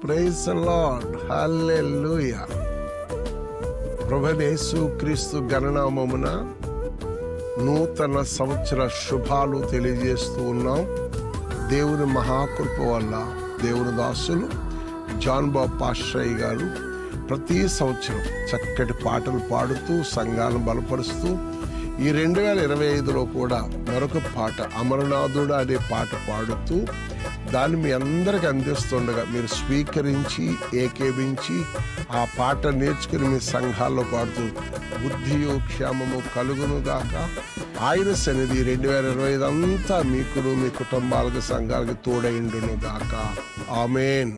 Praise the lord, హల్లెలూయా. ప్రభువైన యేసు క్రీస్తు గణనామమున నూతన సంవత్సర శుభాలు తెలియజేస్తూ ఉన్నాం. దేవుని మహాకృప వల్ల దేవుని దాసులు జాన్ బాబు పాస్టర్ గారు ప్రతి సంవత్సరం చక్కటి పాటలు పాడుతూ సంఘాలను బలపరుస్తూ ఈ 2025లో కూడా మరొక పాట అమరనాథుడు అనే పాట పాడుతూ దాన్ని మీ అందరికి అందిస్తుండగా మీరు స్వీకరించి ఏకేభించి ఆ పాట నేర్చుకుని మీ సంఘాల్లో పాడుతూ బుద్ధియు క్షేమము కలుగును గాక. ఆయన సన్నిధి 2025 అంతా మీకును మీ కుటుంబాలకు సంఘాలకు తోడైండును గాక. ఆమేన్.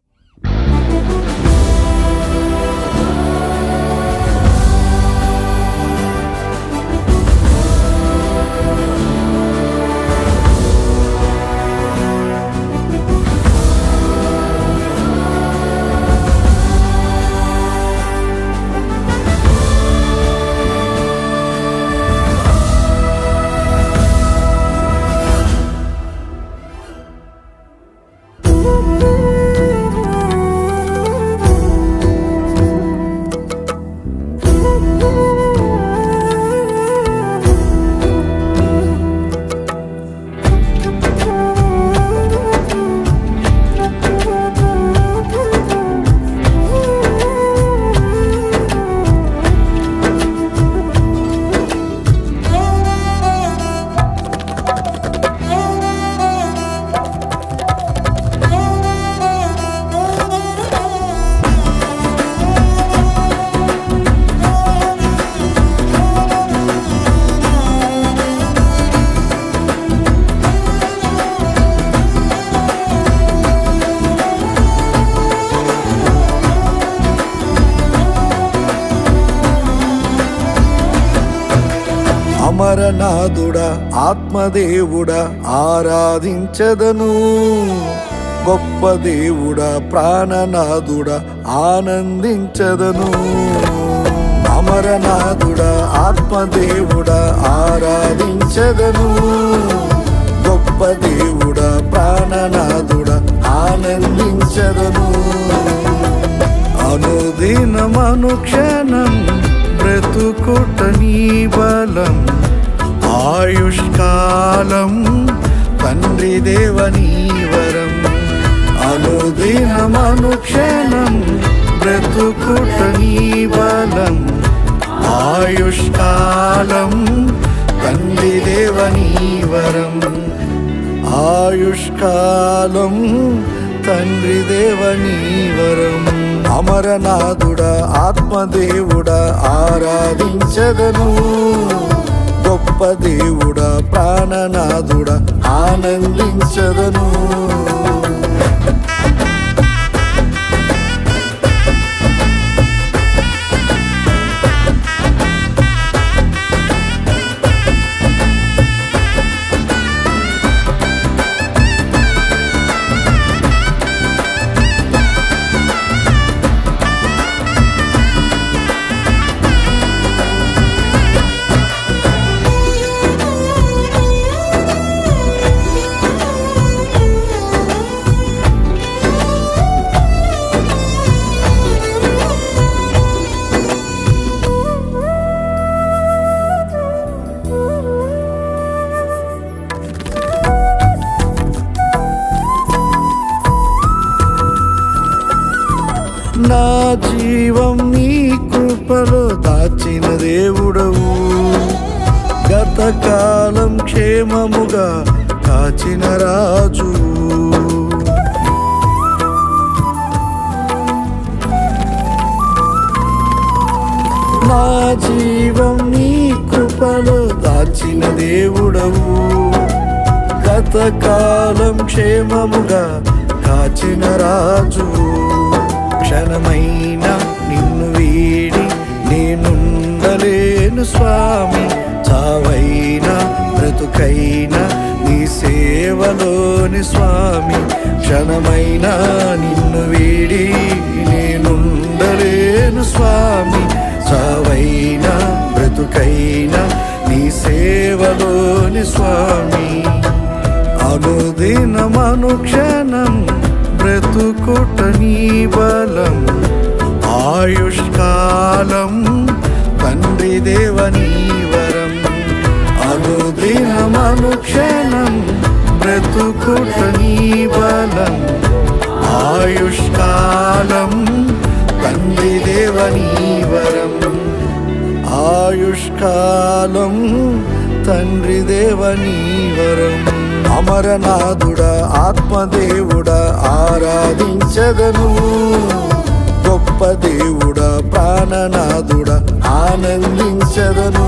అమరనాథుడా ఆత్మదేవుడా ఆరాధించదను, గొప్ప దేవుడా ప్రాణనాథుడా ఆనందించదను. అమరనాథుడా ఆత్మదేవుడా ఆరాధించదను, గొప్ప దేవుడా ప్రాణనాథుడా ఆనందించదను. అనుదినమనుక్షణం బ్రతుకుట నీ బలం, ఆయుష్కాలం తండ్రి దేవనీ వరం. అనుదినమనుక్షణం బ్రతుకుట నీ బలం, ఆయుష్కాలం తండ్రి దేవనీ వరం. ఆయుష్కాలం తండ్రి దేవనీ వరం. అమరనాథుడా ఆత్మదేవుడా ఆరాధించదను, గొప్ప దేవుడా ప్రాణనాథుడా ఆనందించదను. నా జీవం నీ కృపలో దాచిన దేవుడవు, గతకాలం క్షేమముగా కాచిన రాజు. నా జీవం నీ కృపలో దాచిన దేవుడవు, గతకాలం క్షేమముగా కాచిన రాజు. క్షణమైన నిన్ను వీడి నేనుండలేను స్వామి, చావైనా బ్రతుకైనా నీ సేవలోని స్వామి. క్షణమైన నిన్ను వీడి నేనుండలేను స్వామి, చావైనా బ్రతుకైనా నీ సేవలోని స్వామి. అనుదినమనుక్షణం బ్రతు బ్రతుకుట నీ బలం. ఆయుష్కాలం తండ్రి దేవనీ వరం. అనుదినమనుక్షణం బ్రతుకుట నీ బలం. ఆయుష్కాలం తండ్రి దేవనీ వరం. ఆయుష్కాలం తండ్రి దేవనీ వరం. అమరనాథుడా ఆత్మదేవుడా ఆరాధించదను. గొప్ప దేవుడా ప్రాణనాథుడా ఆనందించదను.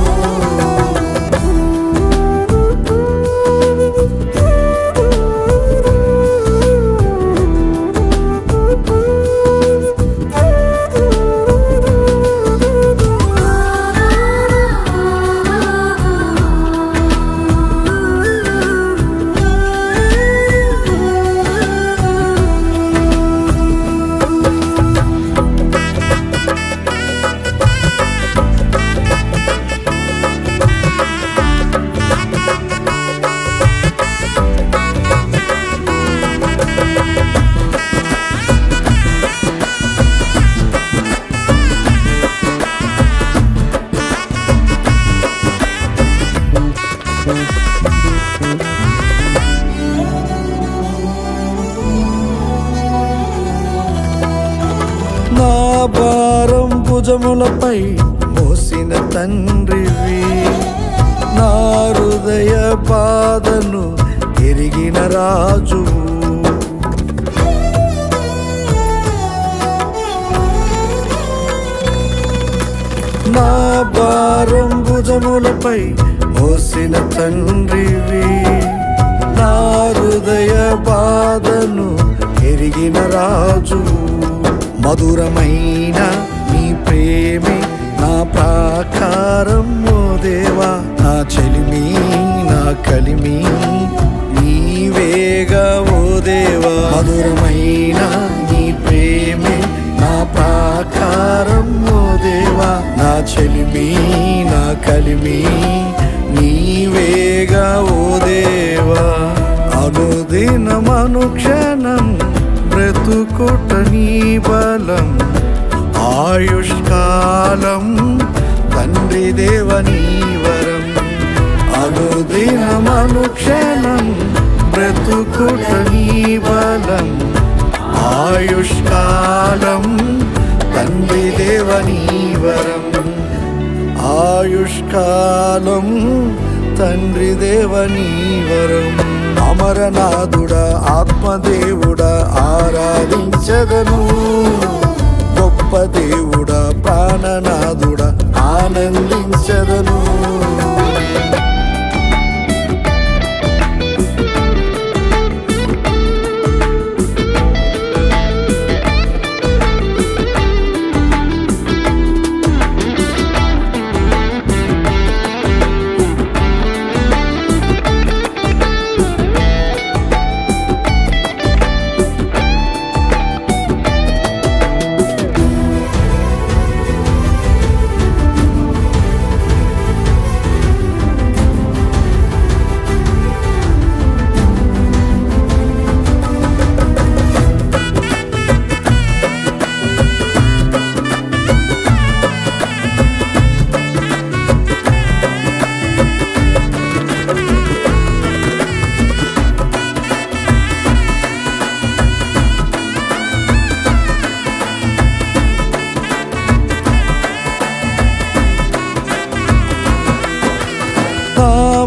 నా భారం భుజములపై మోసిన తండ్రివి. నా హృదయ బాధను ఎరిగిన రాజువు. నా భారం భుజములపై మోసిన తండ్రివి. నా హృదయ బాధను ఎరిగిన రాజువు. మధురమైన నీ ప్రేమే నా ప్రాకారం ఓ దేవా. నా చెలిమి నా కలిమి నీవేగా ఓ దేవా. మధురమైన నీ ప్రేమే నా ప్రాకారం ఓ దేవా. నా చెలిమి నా కలిమి నీవేగా ఓ దేవా. అనుదినమనుక్షణం బ్రతుకుట నీ బలం. ఆయుష్కాలం తండ్రి దేవనీ వరం. అనుదినమనుక్షణం బ్రతుకుట నీ బలం. ఆయుష్కాలం తండ్రి దేవనీ వరం. ఆయుష్కాలం తండ్రి దేవనీ వరం. అమరనాథుడా ఆత్మదేవుడా ఆరాధించదను. గొప్ప దేవుడా ప్రాణనాథుడా ఆనందించదను.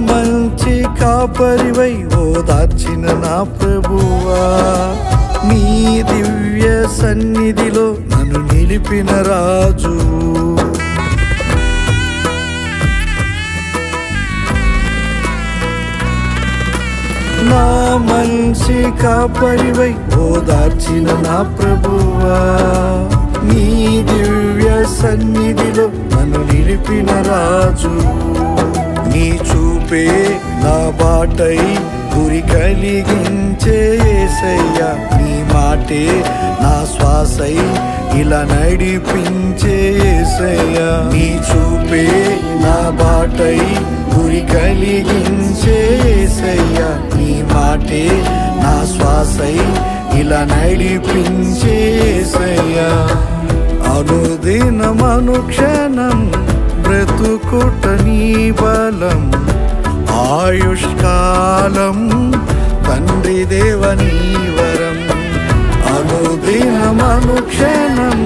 మంచి కాపరివై ఓదార్చిన నా ప్రభువా. నీ దివ్య సన్నిధిలో నన్ను నిలిపిన రాజు. నా మంచి కాపరివై ఓదార్చిన నా ప్రభువా. నీ దివ్య సన్నిధిలో నన్ను నిలిపిన రాజు. నీ చూపే నా బాటై గురి కలిగించే యేసయ్యా. నీ మాటే నా శ్వాసై ఇలా నడిపించే యేసయ్యా. నీ చూపే నా బాటై గురి కలిగించే యేసయ్యా. నీ మాటే నా శ్వాసై ఇలా నడిపించే యేసయ్యా. అనుదినం అనుక్షణం బ్రతుకుట నీ బలం, ఆయుష్కాలం తండ్రి దేవ నీ వరం. అనుదినం అనుక్షణం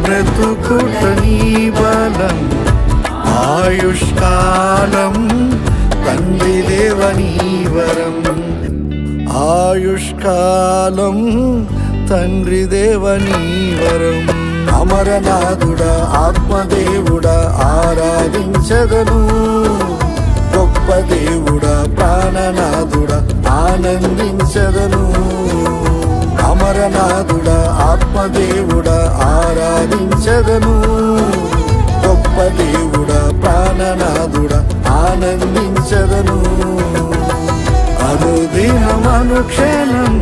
బ్రతుకుట నీ బలం, ఆయుష్కాలం తండ్రి దేవ నీ వరం. ఆయుష్కాలం తండ్రి దేవ నీ వరం. అమరనాథుడా ఆత్మదేవుడా ఆరాధించదను, గొప్ప దేవుడా ప్రాణనాథుడా ఆనందించదను. అమరనాథుడా ఆత్మదేవుడా ఆరాధించదను, గొప్ప దేవుడా ప్రాణనాథుడా ఆనందించదను. అనుదినం అనుక్షణం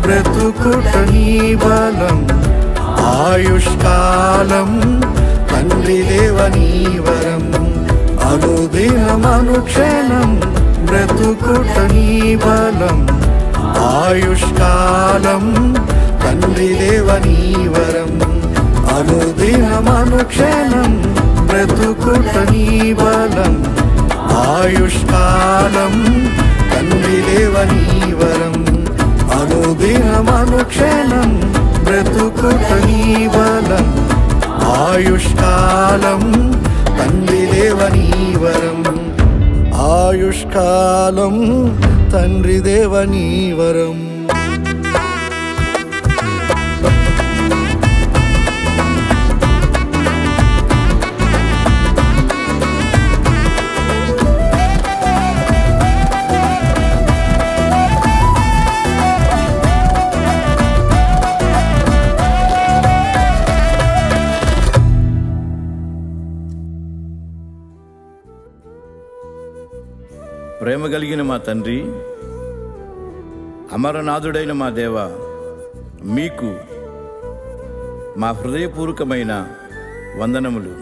బ్రతుకుట నీ బలం, ఆయుష్కాలం తండ్రి దేవ నీ వరం. అనుదినం అనుక్షణం బ్రతుకుట నీ బలం, ఆయుష్కాలం తండ్రి దేవ నీ వరం. అనుదినం అనుక్షణం బ్రతుకుట నీ బలం, ఆయుష్కాలం తండ్రి దేవ నీ వరం. అనుదినం అనుక్షణం బ్రతుకుట నీ బలం, ఆయుష్కాలం తండ్రి దేవ నీ వరం. ఆయుష్కాలం తండ్రి దేవ నీ వరం. ప్రేమ కలిగిన మా తండ్రి, అమరనాథుడైన మా దేవ, మీకు మా హృదయపూర్వకమైన వందనములు.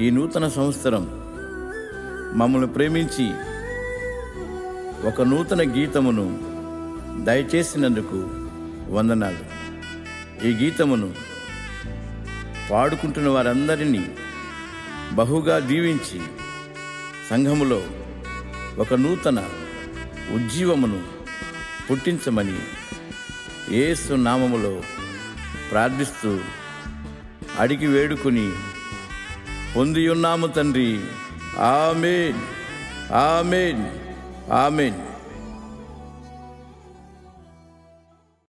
ఈ నూతన సంవత్సరం మమ్మల్ని ప్రేమించి ఒక నూతన గీతమును దయచేసినందుకు వందనాలు. ఈ గీతమును పాడుకుంటున్న వారందరినీ బహుగా దీవించి సంఘములో ఒక నూతన ఉజ్జీవమును పుట్టించమని యేసు నామములో ప్రార్థిస్తూ అడిగి వేడుకుని పొందియున్నాము తండ్రి. ఆమేన్, ఆమేన్, ఆమేన్.